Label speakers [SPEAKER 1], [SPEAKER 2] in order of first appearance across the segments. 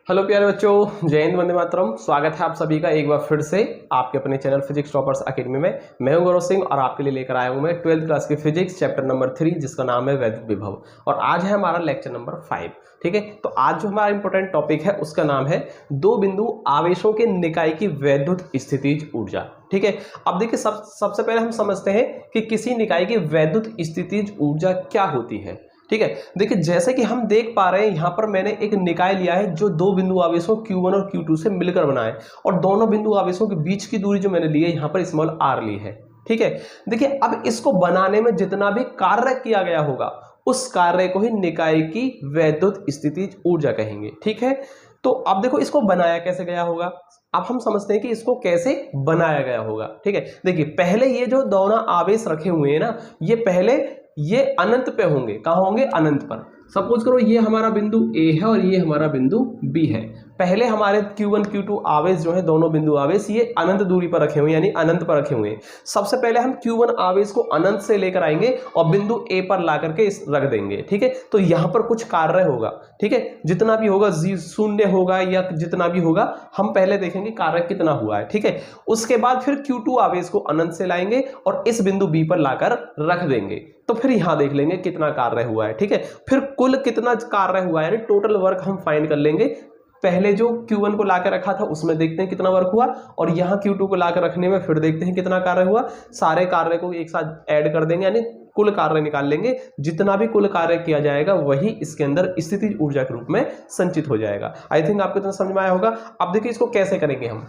[SPEAKER 1] Hello प्यारे बच्चों, जय हिंद, वंदे मातरम। स्वागत है आप सभी का एक बार फिर से आपके अपने चैनल फिजिक्स टॉपर्स अकेडमी में। मैं हूं गौरव सिंह और आपके लिए लेकर आया हूं मैं 12th क्लास की फिजिक्स चैप्टर नंबर 3 जिसका नाम है वैद्युत विभव। और आज है हमारा लेक्चर नंबर 5। ठीक है, तो आज जो हमारा इंपॉर्टेंट टॉपिक है उसका नाम है दो बिंदु आवेशों के निकाय की वैद्युत स्थितिज ऊर्जा। ठीक है, अब देखिए सबसे पहले हम समझते हैं कि किसी निकाय की वैद्युत स्थितिज ऊर्जा क्या होती है। ठीक है, देखिए जैसे कि हम देख पा रहे हैं यहां पर मैंने एक निकाय लिया है जो दो बिंदु आवेशों Q1 और Q2 से मिलकर बना है और दोनों बिंदु आवेशों के बीच की दूरी जो मैंने ली है यहां पर स्मॉल r ली है। ठीक है, देखिए अब इसको बनाने में जितना भी कार्य किया गया होगा उस कार्य को ही निकाय की वैद्युत स्थितिज ऊर्जा कहेंगे। ठीक है, तो अब देखो इसको बनाया कैसे गया होगा। अब हम समझते हैं कि इसको कैसे बनाया गया होगा। ठीक है, देखिए पहले ये जो दोनों आवेश रखे हुए हैं ना, ये अनंत पे होंगे। कहां होंगे? अनंत पर। सपोज करो ये हमारा बिंदु ए है और ये हमारा बिंदु बी है। पहले हमारे Q1 Q2 आवेश जो है, दोनों बिंदु आवेश ये अनंत दूरी पर रखे हुए यानी अनंत पर रखे हुए हैं। सबसे पहले हम Q1 आवेश को अनंत से लेकर आएंगे और बिंदु ए पर ला करके रख देंगे। ठीक है, तो यहां पर कुछ कार्य होगा। ठीक है, जितना भी होगा शून्य होगा या जितना भी होगा हम पहले देखेंगे कार्य कितना हुआ है। ठीक है, उसके बाद फिर Q2 आवेश को अनंत से लाएंगे और इस बिंदु बी पर लाकर रख देंगे। तो फिर यहां देख लेंगे कितना कार्य हुआ है। ठीक है, फिर कुल कितना कार्य हुआ है यानी टोटल वर्क हम फाइंड कर लेंगे। पहले जो Q1 को लाकर रखा था उसमें देखते हैं कितना वर्क हुआ और यहां Q2 को लाकर रखने में फिर देखते हैं कितना कार्य हुआ। सारे कार्य को एक साथ ऐड कर देंगे यानी कुल कार्य निकाल लेंगे। जितना भी कुल कार्य किया जाएगा वही इसके अंदर स्थितिज ऊर्जा के रूप में संचित हो जाएगा। आई थिंक आपको इतना समझ में आया होगा। अब देखिए इसको कैसे करेंगे हम।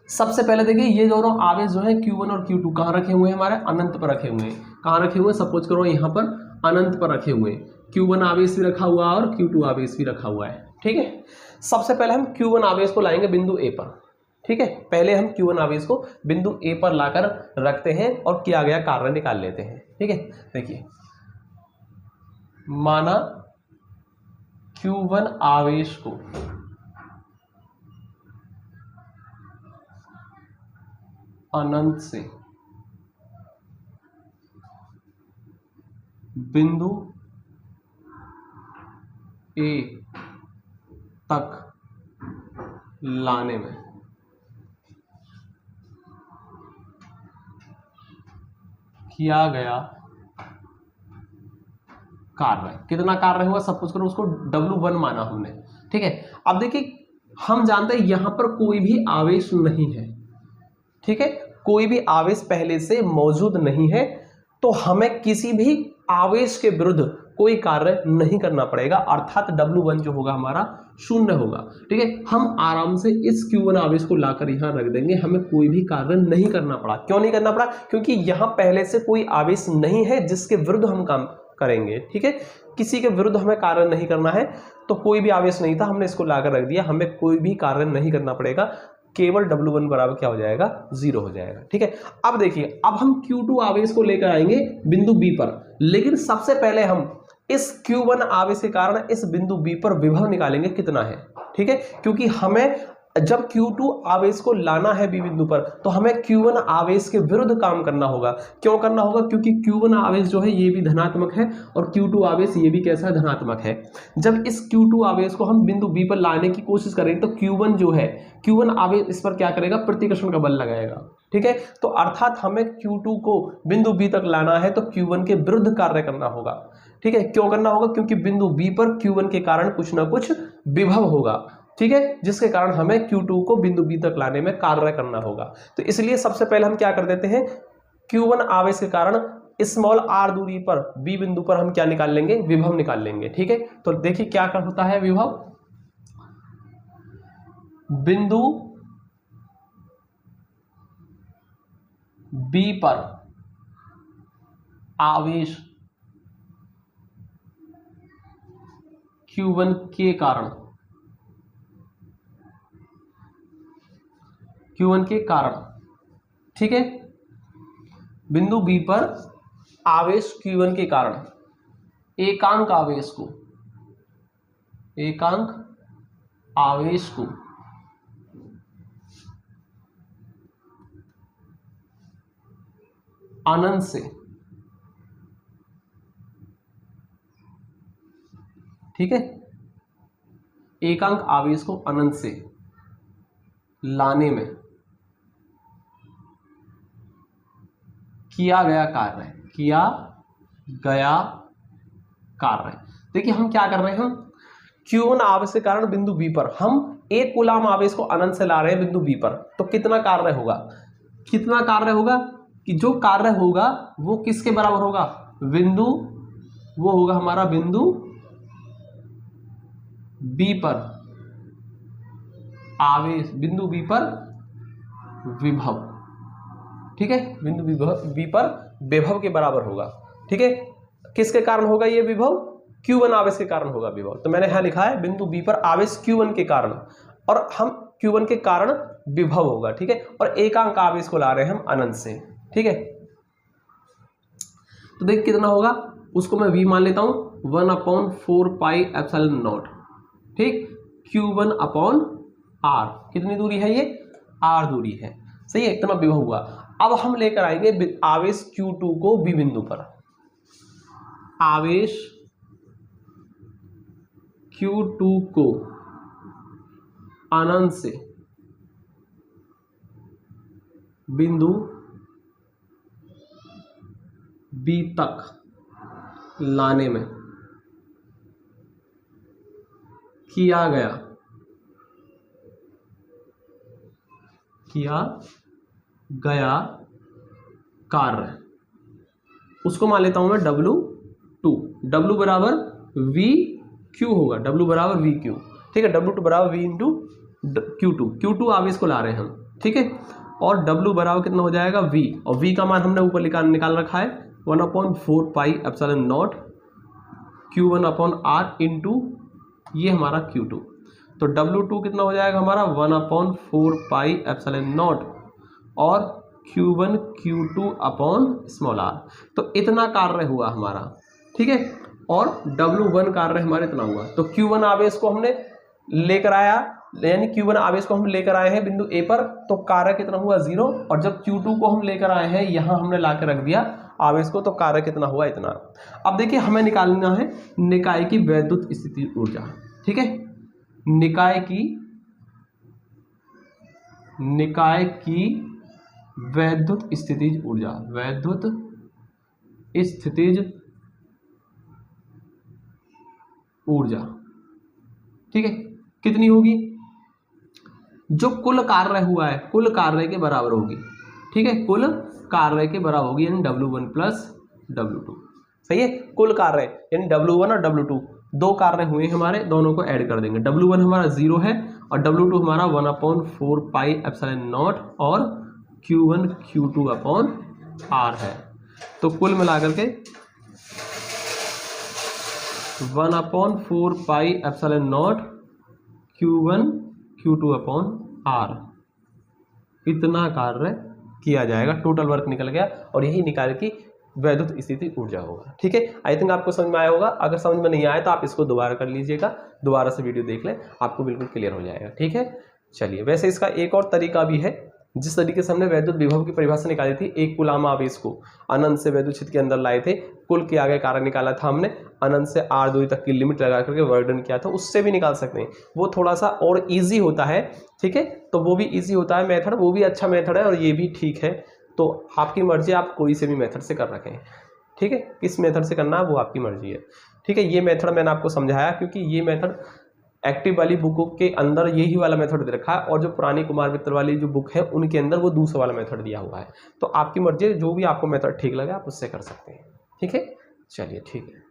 [SPEAKER 1] सबसे पहले देखिए ये दोनों आवेश जो है Q1 और Q2 कहां रखे हुए हैं? हमारे अनंत पर रखे हुए हैं। कहां रखे हुए हैं? सपोज करो यहां पर अनंत पर रखे हुए हैं। Q1 आवेश भी रखा हुआ है और Q2 आवेश भी रखा हुआ है। ठीक है, सबसे पहले हम Q1 आवेश को लाएंगे बिंदु ए पर। ठीक है, पहले हम Q1 आवेश को बिंदु ए पर लाकर रखते हैं और किया गया कार्य निकाल लेते हैं। ठीक है, देखिए माना Q1 आवेश को अनंत से बिंदु ए तक लाने में किया गया कार्य, कितना कार्य हुआ? सपोज करो उसको W1 माना हमने। ठीक है, अब देखिए हम जानते हैं यहां पर कोई भी आवेश नहीं है। ठीक है, कोई भी आवेश पहले से मौजूद नहीं है तो हमें किसी भी आवेश के विरुद्ध कोई कार्य नहीं करना पड़ेगा, अर्थात W1 जो होगा हमारा शून्य होगा। ठीक है, हम आराम से इस Q1 आवेश को लाकर यहां रख देंगे, हमें कोई भी कार्य नहीं करना पड़ा। क्यों नहीं करना पड़ा? क्योंकि यहां पहले से कोई आवेश नहीं है जिसके विरुद्ध हम काम करेंगे। ठीक है, किसी के विरुद्ध हमें कार्य नहीं करना है तो कोई भी आवेश नहीं था, हमने इसको लाकर रख दिया, हमें कोई भी कार्य नहीं करना पड़ेगा, केवल W1 बराबर क्या हो जाएगा? 0 हो जाएगा। ठीक है, अब देखिए अब हम Q2 आवेश को लेकर आएंगे बिंदु B पर, लेकिन सबसे पहले हम इस Q1 आवेश के कारण इस बिंदु B पर विभव निकालेंगे कितना है। ठीक है, क्योंकि हमें जब Q2 आवेश को लाना है B बिंदु पर तो हमें Q1 आवेश के विरुद्ध काम करना होगा। क्यों करना होगा? क्योंकि Q1 आवेश जो है ये भी धनात्मक है और Q2 आवेश ये भी कैसा है? धनात्मक है। जब इस Q2 आवेश को हम बिंदु B पर लाने की कोशिश करेंगे तो Q1 जो है, Q1 आवेश इस पर क्या करेगा? प्रतिकर्षण का बल लगाएगा। ठीक है, तो अर्थात हमें Q2 को बिंदु B तक लाना है तो Q1 के विरुद्ध कार्य करना होगा। ठीक है, क्यों करना होगा? क्योंकि बिंदु B पर Q1 के कारण कुछ ना कुछ विभव होगा। ठीक है, जिसके कारण हमें Q2 को बिंदु B तक लाने में कार्य करना होगा। तो इसलिए सबसे पहले हम क्या कर देते हैं, Q1 आवेश के कारण स्मॉल r दूरी पर B बिंदु पर हम क्या निकाल लेंगे? विभव निकाल लेंगे। ठीक है, तो देखिए क्या होता है विभव। बिंदु B पर आवेश Q1 के कारण, Q1 के कारण, ठीक है, बिंदु B पर आवेश Q1 के कारण एकांक आवेश को अनंत से, ठीक है, एकांक आवेश को अनंत से लाने में किया गया कार्य। देखिए हम क्या कर रहे हैं, हम Q1 आवेश के कारण बिंदु B पर हम एक कूलाम आवेश को अनंत से ला रहे हैं बिंदु B पर, तो कितना कार्य होगा कि जो कार्य होगा वो किसके बराबर होगा, वो होगा हमारा बिंदु B पर आवेश, बिंदु B पर विभव, ठीक है, बिंदु B पर विभव के बराबर होगा, ठीक है। किसके कारण होगा ये विभव, Q1 आवेश के कारण होगा विभव। तो मैंने यहां लिखा है बिंदु B पर आवेश Q1 के कारण, और हम Q1 के कारण विभव होगा, ठीक है। और एकांक आवेश को ला रहे हैं हम अनंत से, ठीक है। तो देख कितना होगा, उसको मैं V मान लेता हूं 1/4 पाई एप्सिलॉन नॉट, ठीक। Q1 अपॉन R, कितनी दूरी है ये, R दूरी है, सही है, इतना विभव हुआ। अब हम लेकर आएंगे आवेश Q2 को B बिंदु पर, आवेश Q2 को अनंत से बिंदु B तक लाने में किया गया कार्य, उसको मान लेता हूं मैं W2। W बराबर VQ होगा, W बराबर VQ, ठीक है। W2 बराबर V इंटू Q2 आवेश को ला रहे हैं हम, ठीक है। और W बराबर कितना हो जाएगा V, और V का मान हमने ऊपर निकाल रखा है 1/4 pi epsilon not Q1 upon R into ये हमारा Q2। तो W2 कितना हो जाएगा हमारा 1/4 पाई एप्सिलॉन नॉट और Q1 Q2 upon small r। तो इतना कार्य हुआ हमारा, ठीक है। और W1 कार्य हमारा इतना हुआ। तो Q1 आवेश को हमने लेकर आया, यानी Q1 आवेश को हम लेकर आए हैं बिंदु A पर, तो कार्य कितना हुआ 0। और जब Q2 को हम लेकर आए हैं यहां हमने लाकर रख दिया आवेश को, तो कार्य कितना हुआ इतना। अब देखिए हमें निकालना है निकाय की वैद्युत स्थिति ऊर्जा, ठीक है। निकाय की वैद्युत स्थितिज ऊर्जा, ठीक है, कितनी होगी, जो कुल कार्य हुआ है कुल कार्य के बराबर होगी, ठीक है, कुल कार्य के बराबर होगी, यानी W1 प्लस W2, सही है। कुल कार्य यानी W1 और W2 दो कार्य हुए हमारे, दोनों को ऐड कर देंगे। W1 हमारा 0 है और W2 हमारा 1/4 पाई एप्सिलॉन नॉट और Q1 Q2 अपॉन R है। तो कुल मिलाकर के 1/4 pi epsilon not Q1 Q2 upon R, इतना कार्य किया जाएगा। टोटल वर्क निकल गया और यही निकाल की वैद्युत स्थिति ऊर्जा होगा, ठीक है। आई थिंक आपको समझ में आया होगा। अगर समझ में नहीं आया तो आप इसको दोबारा कर लीजिएगा, दोबारा से वीडियो देख लें, आपको बिल्कुल क्लियर हो जाएगा, ठीक है। चलिए, वैसे इसका एक और तरीका भी है, जिस तरीके से हमने वैद्युत विभव की परिभाषा निकाली थी, एक कूलाम आवेश को अनंत से वैद्युत क्षेत्र के अंदर लाए थे, कुल के आगे कार्य निकाला था हमने, अनंत से R दूरी तक की लिमिट लगा करके वर्क डन किया था, उससे भी निकाल सकते हैं। वो थोड़ा सा और ईजी होता है, ठीक है, तो वो भी ईजी होता है मेथड, वो भी अच्छा मेथड है और ये भी ठीक है। तो आपकी मर्जी, आप कोई से भी मेथड से कर रखें, ठीक है, किस मेथड से करना है वो आपकी मर्जी है, ठीक है। ये मेथड मैंने आपको समझाया क्योंकि ये मेथड एक्टिव वाली बुकों के अंदर यही वाला मेथड दे रखा है, और जो पुरानी कुमार मित्र वाली जो बुक है उनके अंदर वो दूसरा वाला मेथड दिया हुआ है। तो आपकी मर्जी, जो भी आपको मेथड ठीक लगे आप उससे कर सकते हैं, ठीक है। चलिए, ठीक है।